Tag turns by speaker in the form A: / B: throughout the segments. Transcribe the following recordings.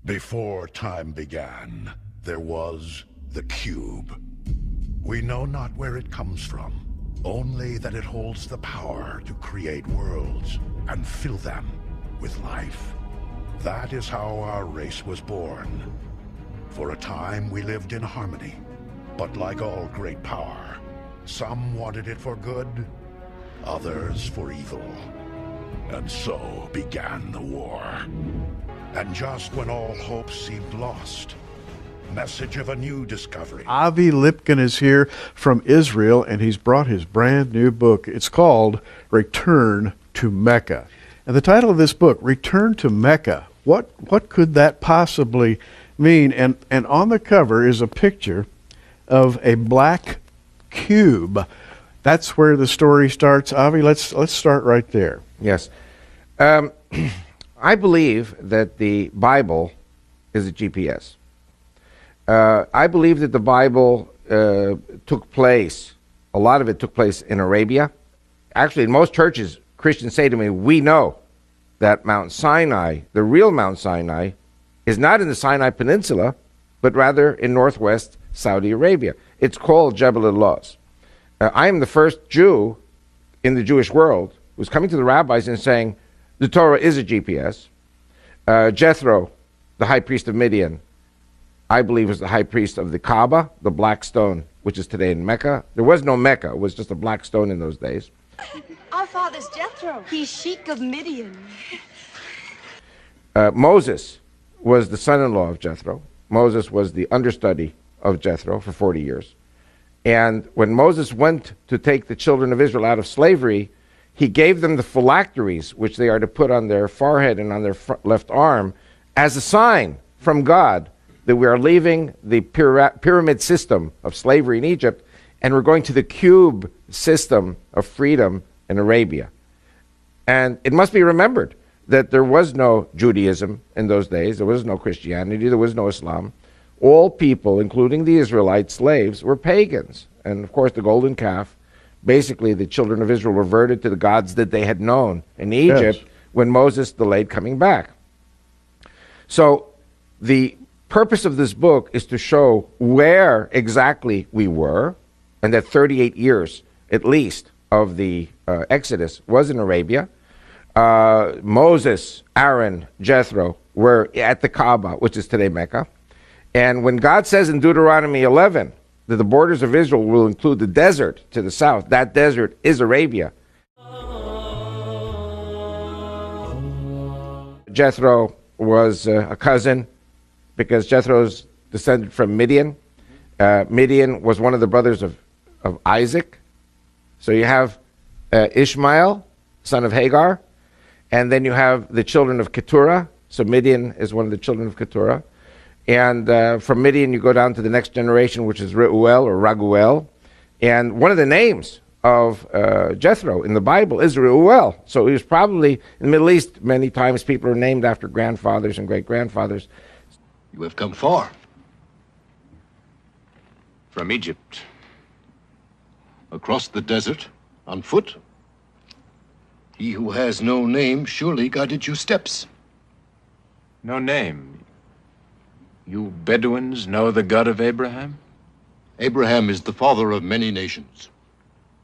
A: Before time began, there was the cube. We know not where it comes from, only that it holds the power to create worlds and fill them with life. That is how our race was born. For a time we lived in harmony, but like all great power, some wanted it for good, others for evil. And so began the war. And just when all hope seemed lost, message of a new discovery.
B: Avi Lipkin is here from Israel, and he's brought his brand new book. It's called Return to Mecca. And the title of this book, Return to Mecca, what could that possibly mean? And on the cover is a picture of a black cube. That's where the story starts. Avi, let's start right there.
C: Yes. I believe that the Bible is a GPS. I believe that the Bible took place, a lot of it took place in Arabia. Actually, in most churches, Christians say to me, we know that Mount Sinai, the real Mount Sinai, is not in the Sinai Peninsula, but rather in northwest Saudi Arabia. It's called Jebel al-Lawz. I am the first Jew in the Jewish world who's coming to the rabbis and saying, the Torah is a GPS. Jethro, the high priest of Midian, I believe was the high priest of the Kaaba, the black stone, which is today in Mecca. There was no Mecca. It was just a black stone in those days.
D: Our father's Jethro. He's Sheik of Midian.
C: Moses was the son-in-law of Jethro. Moses was the understudy of Jethro for 40 years. And when Moses went to take the children of Israel out of slavery, he gave them the phylacteries, which they are to put on their forehead and on their left arm, as a sign from God that we are leaving the pyramid system of slavery in Egypt, and we're going to the cube system of freedom in Arabia. And it must be remembered that there was no Judaism in those days. There was no Christianity. There was no Islam. All people, including the Israelite slaves, were pagans. And of course, the golden calf, basically the children of Israel reverted to the gods that they had known in Egypt when Moses delayed coming back. So the purpose of this book is to show where exactly we were, and that 38 years at least of the Exodus was in Arabia. Moses, Aaron, Jethro were at the Kaaba, which is today Mecca. And when God says in Deuteronomy 11 that the borders of Israel will include the desert to the south, that desert is Arabia. Jethro was a cousin, because Jethro's descended from Midian. Midian was one of the brothers of Isaac. So you have Ishmael, son of Hagar, and then you have the children of Keturah. So Midian is one of the children of Keturah. And from Midian you go down to the next generation, which is Reuel or Raguel. And one of the names of Jethro in the Bible is Reuel. So he was probably, in the Middle East, many times people are named after grandfathers and great-grandfathers.
E: You have come far. From Egypt. Across the desert, on foot. He who has no name surely guided your steps.
F: No name? You Bedouins know the God of Abraham?
E: Abraham is the father of many nations.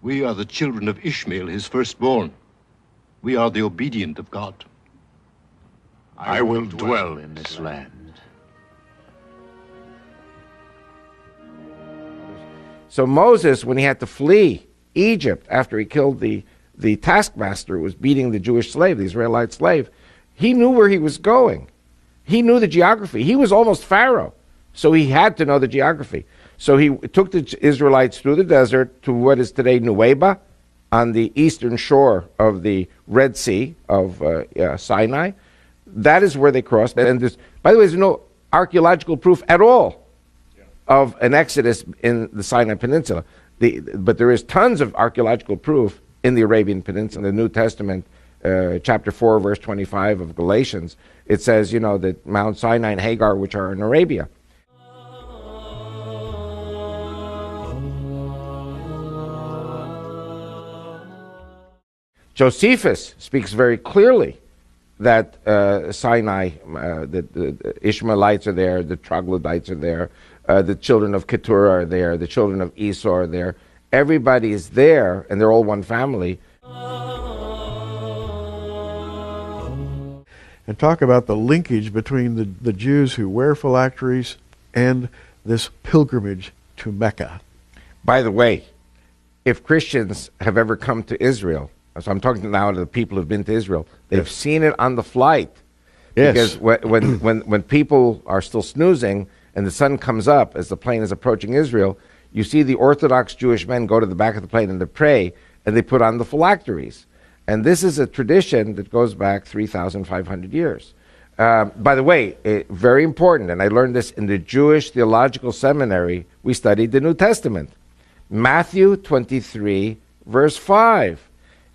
E: We are the children of Ishmael, his firstborn. We are the obedient of God.
F: I will dwell in this land.
C: So Moses, when he had to flee Egypt after he killed the taskmaster who was beating the Jewish slave, the Israelite slave, he knew where he was going. He knew the geography. He was almost Pharaoh, so he had to know the geography. So he took the Israelites through the desert to what is today Nuweiba, on the eastern shore of the Red Sea of Sinai. That is where they crossed. And by the way, there's no archaeological proof at all of an exodus in the Sinai Peninsula. But there is tons of archaeological proof in the Arabian Peninsula. In the New Testament, chapter 4, verse 25 of Galatians, it says, that Mount Sinai and Hagar, which are in Arabia. Josephus speaks very clearly that Sinai, the Ishmaelites are there, the troglodytes are there, the children of Keturah are there, the children of Esau are there. Everybody is there, and they're all one family.
B: And talk about the linkage between the Jews who wear phylacteries and this pilgrimage to Mecca.
C: By the way, if Christians have ever come to Israel, so I'm talking now to the people who've been to Israel, they've seen it on the flight.
B: Yes.
C: Because when people are still snoozing and the sun comes up as the plane is approaching Israel, you see the Orthodox Jewish men go to the back of the plane and they pray, and they put on the phylacteries. And this is a tradition that goes back 3,500 years. By the way, very important, and I learned this in the Jewish Theological Seminary, we studied the New Testament. Matthew 23, verse 5.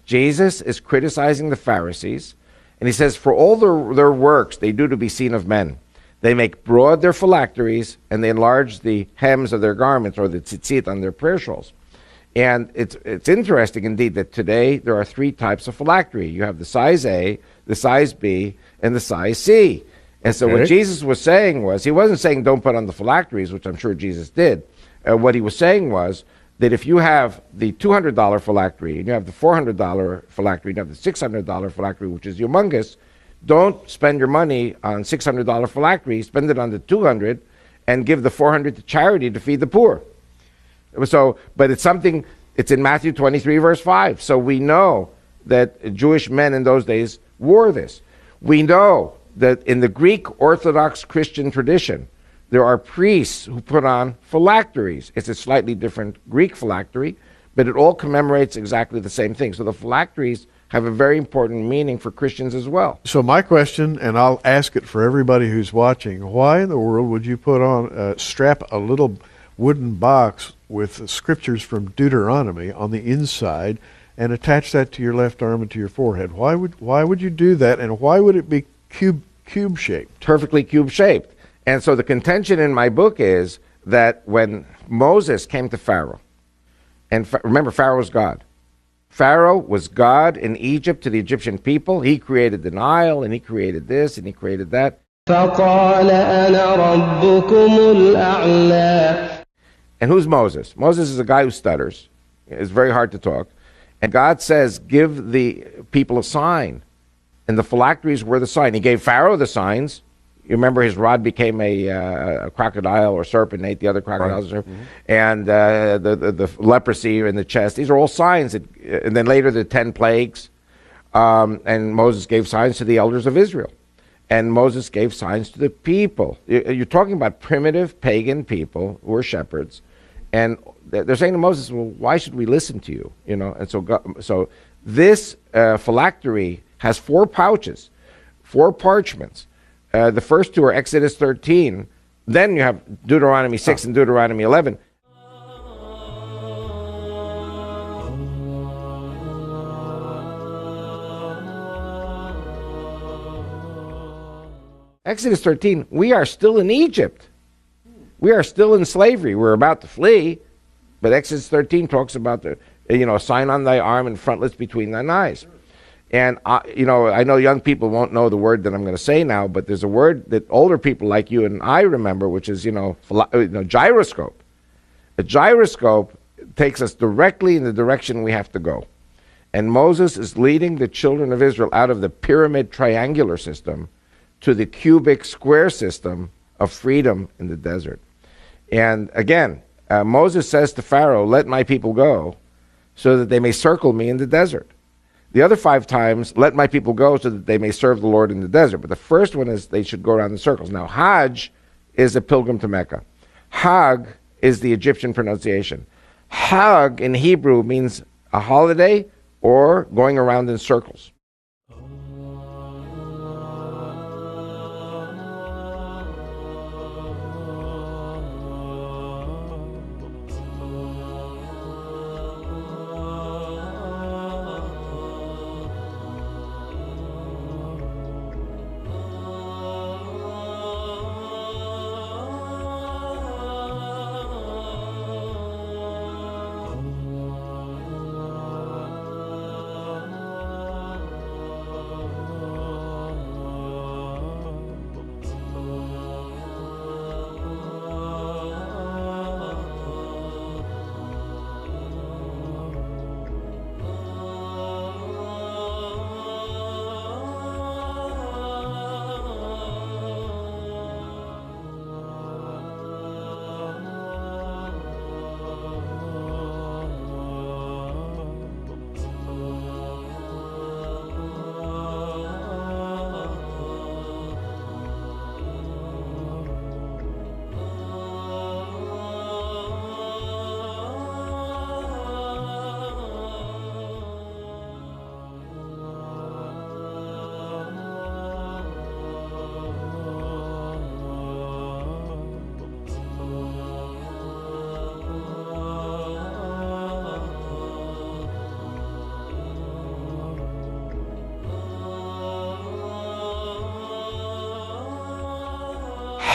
C: Jesus is criticizing the Pharisees, and he says, for all their works they do to be seen of men. They make broad their phylacteries, and they enlarge the hems of their garments, or the tzitzit on their prayer shawls. And it's interesting indeed that today there are three types of phylactery. You have the size A, the size B, and the size C. And so what Jesus was saying was, he wasn't saying don't put on the phylacteries, which I'm sure Jesus did. What he was saying was that if you have the $200 phylactery, and you have the $400 phylactery, and you have the $600 phylactery, which is humongous, don't spend your money on $600 phylactery, spend it on the $200, and give the $400 to charity to feed the poor. So, but it's something, it's in Matthew 23, verse 5. So we know that Jewish men in those days wore this. We know that in the Greek Orthodox Christian tradition, there are priests who put on phylacteries. It's a slightly different Greek phylactery, but it all commemorates exactly the same thing. So the phylacteries have a very important meaning for Christians as well.
B: So my question, and I'll ask it for everybody who's watching, why in the world would you put on, strap a little wooden box with scriptures from Deuteronomy on the inside and attach that to your left arm and to your forehead? Why would you do that, and why would it be cube shaped?
C: Perfectly cube shaped. And so the contention in my book is that when Moses came to Pharaoh, and remember, Pharaoh was God. Pharaoh was God in Egypt to the Egyptian people. He created the Nile, and he created this, and he created that.
G: فقال أنا ربكم الأعلى.
C: And who's Moses? Moses is a guy who stutters. It's very hard to talk. And God says, give the people a sign. And the phylacteries were the sign. He gave Pharaoh the signs. You remember his rod became a crocodile or serpent, ate the other crocodiles. Right. Mm-hmm. And the leprosy in the chest. These are all signs. And then later the 10 plagues. And Moses gave signs to the elders of Israel. And Moses gave signs to the people. You're talking about primitive pagan people who were shepherds. And they're saying to Moses, well, why should we listen to you? You know, and so this phylactery has 4 pouches, 4 parchments. The first 2 are Exodus 13. Then you have Deuteronomy 6 and Deuteronomy 11. Exodus 13, we are still in Egypt. We are still in slavery. We're about to flee. But Exodus 13 talks about the, sign on thy arm and frontlets between thine eyes. And, I know young people won't know the word that I'm going to say now, but there's a word that older people like you and I remember, which is, gyroscope. A gyroscope takes us directly in the direction we have to go. And Moses is leading the children of Israel out of the pyramid triangular system to the cubic square system of freedom in the desert. And again, Moses says to Pharaoh, let my people go so that they may circle me in the desert. The other 5 times, let my people go so that they may serve the Lord in the desert. But the first one is they should go around in circles. Now, Hajj is a pilgrim to Mecca. Hag is the Egyptian pronunciation. Hag in Hebrew means a holiday or going around in circles.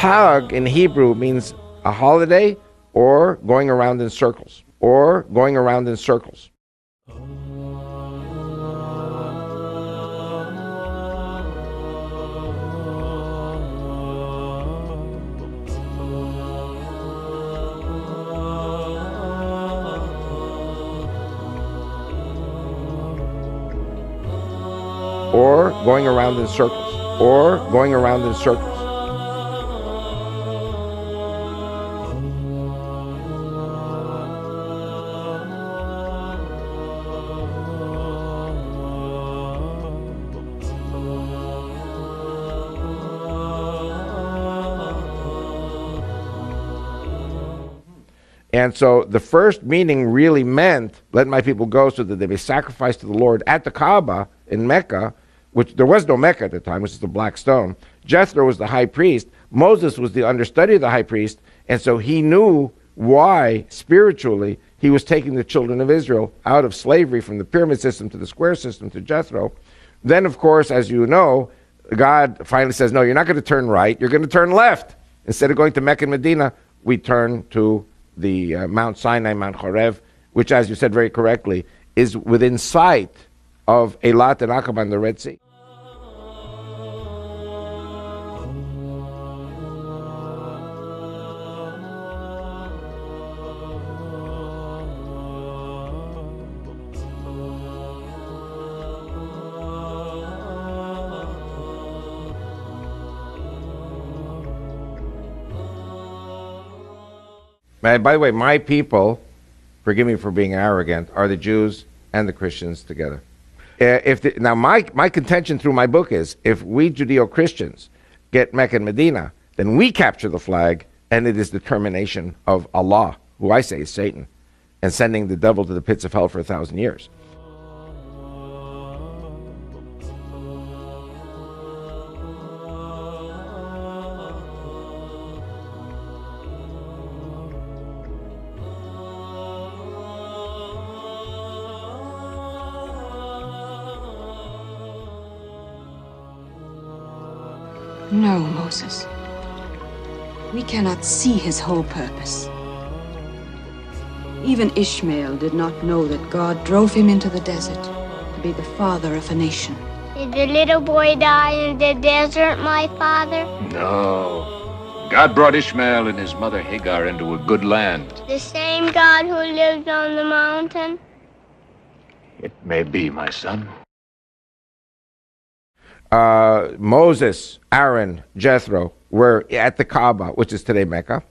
C: Hajj in Hebrew means a holiday or going around in circles, or going around in circles. Or going around in circles, or going around in circles. And so the first meaning really meant, let my people go so that they may sacrifice to the Lord at the Kaaba in Mecca, which there was no Mecca at the time, which is the black stone. Jethro was the high priest. Moses was the understudy of the high priest. And so he knew why, spiritually, he was taking the children of Israel out of slavery from the pyramid system to the square system to Jethro. Then, of course, as you know, God finally says, no, you're not going to turn right, you're going to turn left. Instead of going to Mecca and Medina, we turn to the Mount Sinai, Mount Horeb, which, as you said very correctly, is within sight of Eilat and Aqaba and the Red Sea. And by the way, my people, forgive me for being arrogant, are the Jews and the Christians together. Now, my contention through my book is, if we Judeo-Christians get Mecca and Medina, then we capture the flag, and it is the termination of Allah, who I say is Satan, and sending the devil to the pits of hell for 1,000 years.
H: No, Moses. We cannot see his whole purpose. Even Ishmael did not know that God drove him into the desert to be the father of a nation.
I: Did the little boy die in the desert, my father?
F: No. God brought Ishmael and his mother Hagar into a good land.
I: The same God who lived on the mountain?
F: It may be, my son.
C: Moses, Aaron, Jethro were at the Kaaba, which is today Mecca.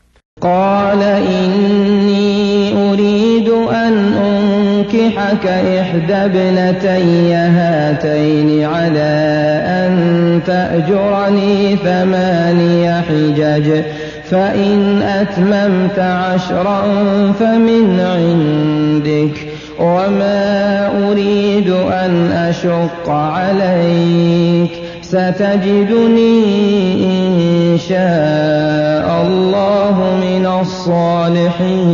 G: قال إني أريد أن أنكحك إحدى ابنتي هاتين على أن تأجرني 8 حجج فإن أتممت 10 فمن عندك وما أريد أن أشق عليك ستجدني إن شاء الله من الصالحين